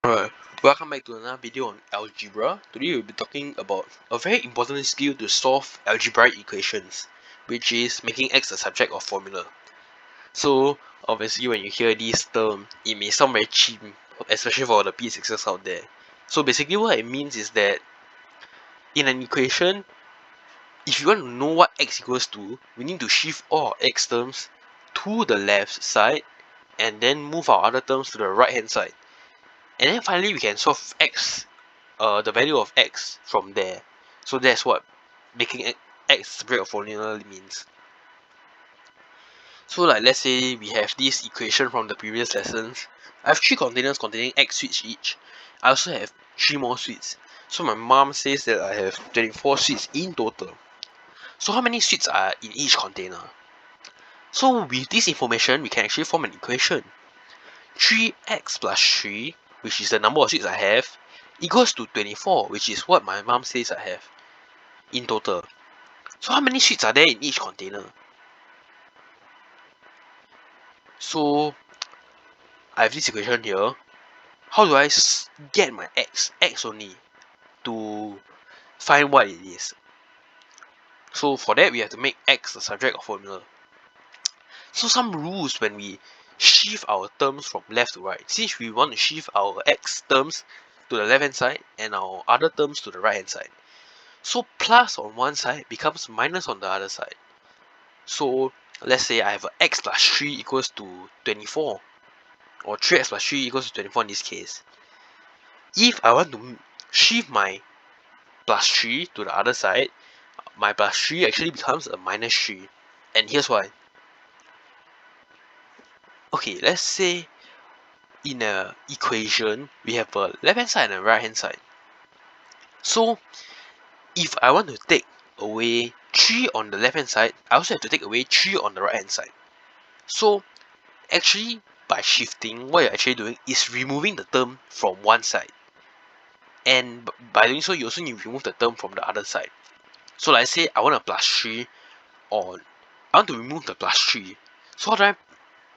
Alright, welcome back to another video on algebra. Today we'll be talking about a very important skill to solve algebraic equations, which is making x a subject of formula. So obviously when you hear this term, it may sound very cheap, especially for the P6s out there. So basically what it means is that in an equation, if you want to know what x equals to, we need to shift all our x terms to the left side and then move our other terms to the right hand side. And then finally we can solve x, the value of x from there. So that's what making x separate of formula means. So like let's say we have this equation from the previous lessons. I have 3 containers containing x sweets each. I also have 3 more sweets. So my mom says that I have 24 sweets in total. So how many sweets are in each container? So with this information we can actually form an equation. 3x plus 3, which is the number of sweets I have, equals to 24, which is what my mom says I have in total. So how many sweets are there in each container? So I have this equation here. How do I get my x only, to find what it is? So for that we have to make x the subject of formula. So some rules when we shift our terms from left to right. Since we want to shift our x terms to the left hand side and our other terms to the right hand side. So plus on one side becomes minus on the other side. So let's say I have a x plus 3 equals to 24. Or 3x plus 3 equals to 24 in this case. If I want to shift my plus 3 to the other side, my plus 3 actually becomes a minus 3. And here's why. Okay, let's say in a equation, we have a left hand side and a right hand side. So if I want to take away 3 on the left hand side, I also have to take away 3 on the right hand side. So actually, by shifting, what you're actually doing is removing the term from one side. And by doing so, you also need to remove the term from the other side. So let's say I want a plus 3 on, I want to remove the plus 3. So how do I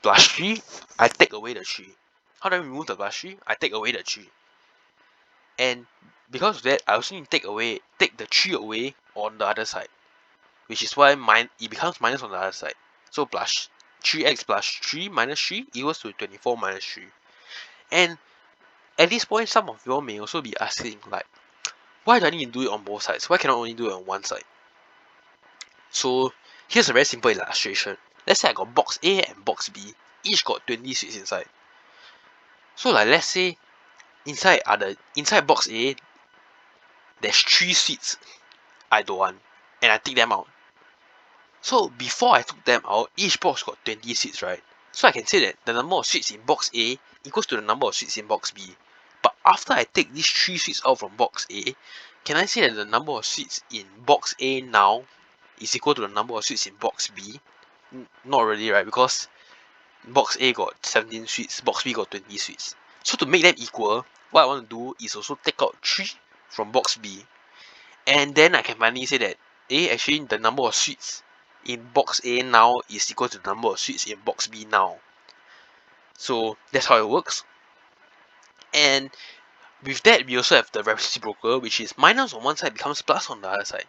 plus 3? I take away the 3. How do I remove the plus 3? I take away the 3. And because of that, I also need to take the 3 away on the other side. Which is why it becomes minus on the other side. So plus 3x plus 3 minus 3 equals to 24 minus 3. And at this point, some of you all may also be asking like, why do I need to do it on both sides? Why cannot I only do it on one side? So here's a very simple illustration. Let's say I got box A and box B. Each got 20 sweets inside. So like let's say inside box A, there's 3 sweets I don't want. And I take them out. So before I took them out, each box got 20 sweets, right? So I can say that the number of sweets in box A equals to the number of sweets in box B. But after I take these 3 sweets out from box A, can I say that the number of sweets in box A now is equal to the number of sweets in box B? Not really, right? Because box A got 17 sweets, box B got 20 sweets. So to make them equal, what I want to do is also take out 3 from box B. And then I can finally say that actually the number of sweets in box A now is equal to the number of sweets in box B now. So that's how it works. And with that, we also have the reciprocal, which is minus on one side becomes plus on the other side.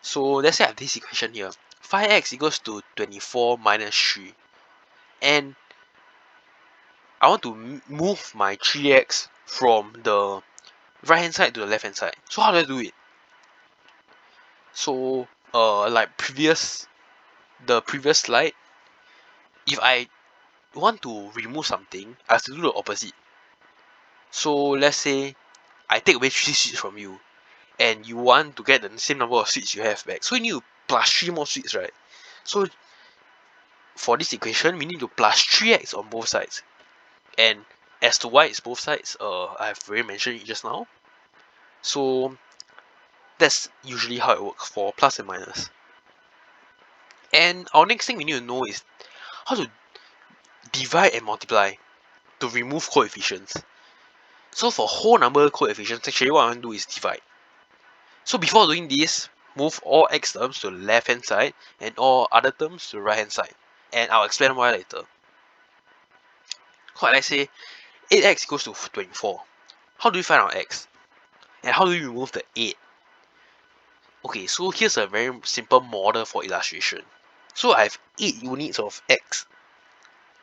So let's say I have this equation here. 5x equals to 24 minus 3. And I want to move my 3x from the right hand side to the left hand side. So how do I do it? So like the previous slide, if I want to remove something, I have to do the opposite. So let's say I take away 3 sweets from you, and you want to get the same number of sweets you have back. So you need to plus 3 more sweets, right? So for this equation, we need to plus 3x on both sides. And as to why it's both sides, I've already mentioned it just now. So that's usually how it works for plus and minus. And our next thing we need to know is how to divide and multiply to remove coefficients. So for whole number coefficients, actually what I want to do is divide. So before doing this, move all x terms to the left hand side and all other terms to the right hand side. And I'll explain why later. So let's say 8x equals to 24. How do we find out x? And how do we remove the 8? Okay, so here's a very simple model for illustration. So I have 8 units of x,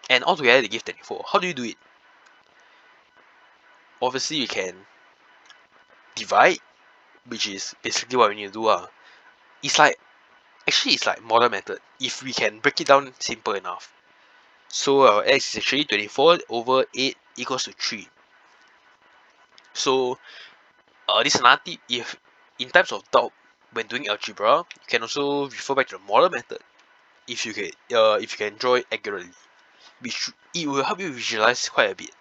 and altogether they give 24. How do you do it? Obviously, you can divide, which is basically what we need to do. It's like, actually it's like model method, if we can break it down simple enough. So our x is actually 24 over 8 equals to 3. So this is another tip. If in times of doubt when doing algebra, you can also refer back to the model method if you can draw it accurately, which it will help you visualize quite a bit.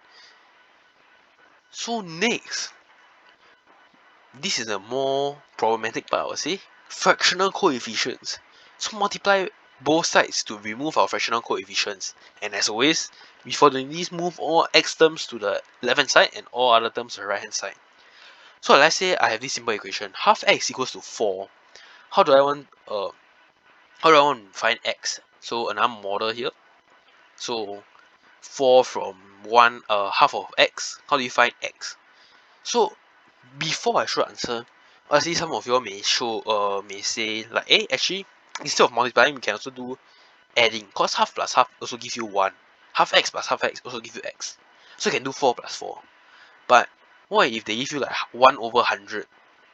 So next, this is a more problematic part, I would say, fractional coefficients. So multiply both sides to remove our fractional coefficients. And as always, before doing this, move all x terms to the left hand side and all other terms to the right hand side. So let's say I have this simple equation, half x equals to 4. How do I want to find x? So another model here. So 4 from half of x. How do you find x? So before I show answer, I see some of you all may say like, actually instead of multiplying we can also do adding, cause half plus half also give you 1. Half x plus half x also give you x. So you can do 4 plus 4. But what if they give you like 1 over 100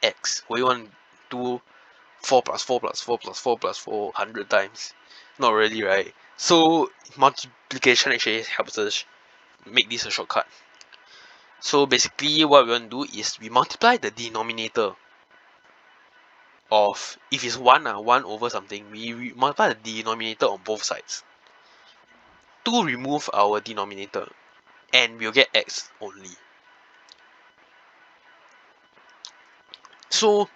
x? Will you want to do 4 plus 4 plus 4 plus 4 plus 4 100 times? Not really, right? So multiplication actually helps us make this a shortcut. So basically what we want to do is we multiply the denominator of, if it's 1 over something, we multiply the denominator on both sides to remove our denominator, and we'll get x only. So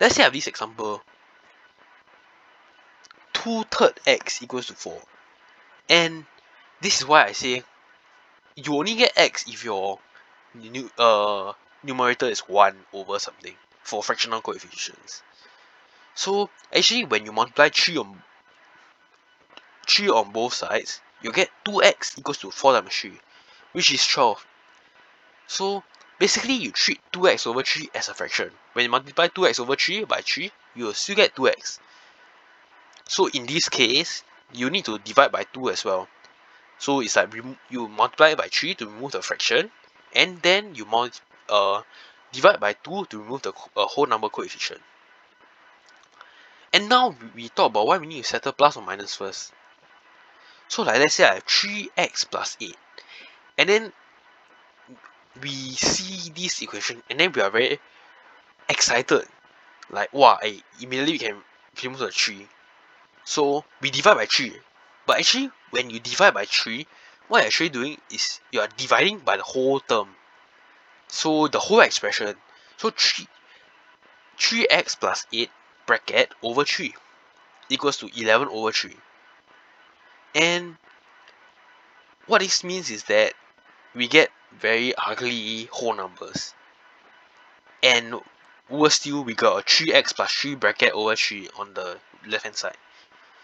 let's say I have this example, 2/3 x equals to 4, and this is why I say you only get x if your numerator is 1 over something for fractional coefficients. So actually when you multiply 3 on both sides, you get 2x equals to 4 times 3, which is 12. So basically you treat 2x over 3 as a fraction. When you multiply 2x over 3 by 3, you will still get 2x. So in this case, you need to divide by 2 as well. So it's like you multiply by 3 to remove the fraction, and then you divide by 2 to remove the whole number coefficient. And now we talk about why we need to settle plus or minus first. So like let's say I have 3x plus 8, and then we see this equation and then we are very excited, like wow, immediately we can remove the 3. So we divide by 3, but actually when you divide by 3, what you're actually doing is you are dividing by the whole term, so the whole expression. So 3x plus 8 bracket over 3 equals to 11 over 3. And what this means is that we get very ugly whole numbers. And worse still, we got a 3x plus 3 bracket over 3 on the left hand side.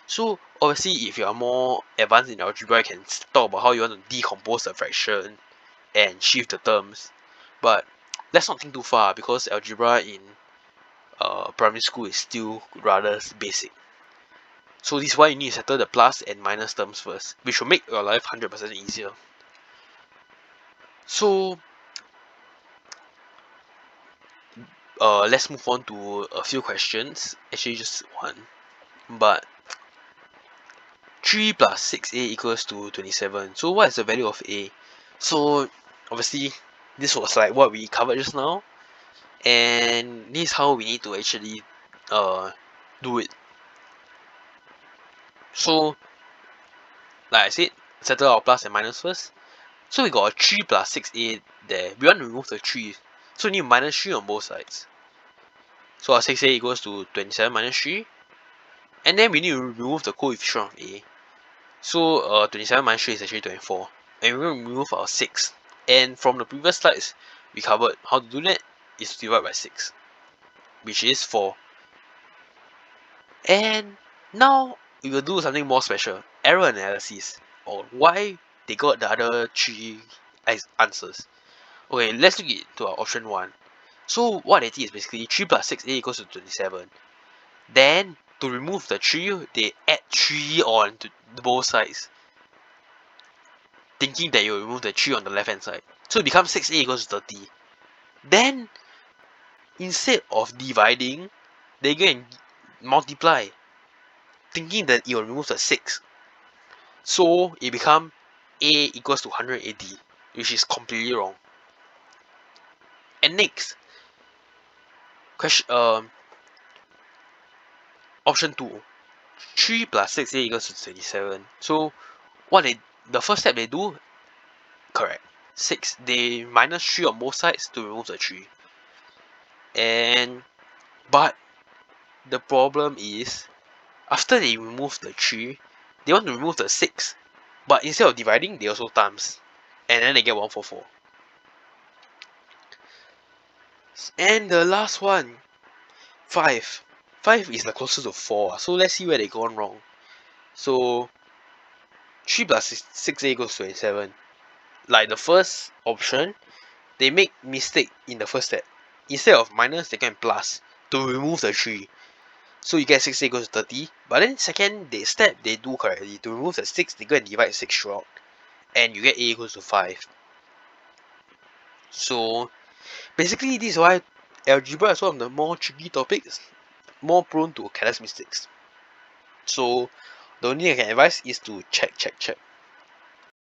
So obviously if you are more advanced in algebra, you can talk about how you want to decompose the fraction and shift the terms. But let's not think too far, because algebra in primary school is still rather basic. So this is why you need to settle the plus and minus terms first, which will make your life 100% easier. So let's move on to a few questions, actually just one. But 3 plus 6a equals to 27. So what is the value of a? So obviously this was like what we covered just now, and this is how we need to actually do it. So like I said, settle our plus and minus first. So we got a 3 plus 6a there. We want to remove the 3, so we need minus 3 on both sides. So our 6a equals to 27 minus 3, and then we need to remove the coefficient of a. So 27 minus 3 is actually 24, and we're going to remove our 6. And from the previous slides, we covered how to do that is to divide by 6, which is 4. And now we will do something more special, error analysis, or why they got the other 3 answers. Okay, let's look into our option 1. So what they did is basically 3 plus 6a equals to 27. Then to remove the 3, they add 3 on to both sides, thinking that you will remove the 3 on the left hand side. So it becomes 6a equals to 30. Then instead of dividing, they go and multiply, thinking that it will remove the 6. So it becomes a equals to 180, which is completely wrong. And next, question option 2. 3 plus 6a equals to 27. So the first step they do, correct. 6, they minus 3 on both sides to remove the 3. But the problem is, after they remove the 3, they want to remove the 6. But instead of dividing, they also times. And then they get 144. And the last one, 5. 5 is the closest to 4. So let's see where they gone wrong. So 3 plus 6a equals 27. Like the first option, they make mistake in the first step. Instead of minus, they can plus to remove the 3. So you get 6a equals to 30. But then second step they do correctly. To remove the 6, they go and divide 6 throughout. And you get a equals to 5. So basically this is why algebra is one of the more tricky topics, more prone to careless mistakes. So the only thing I can advise is to check.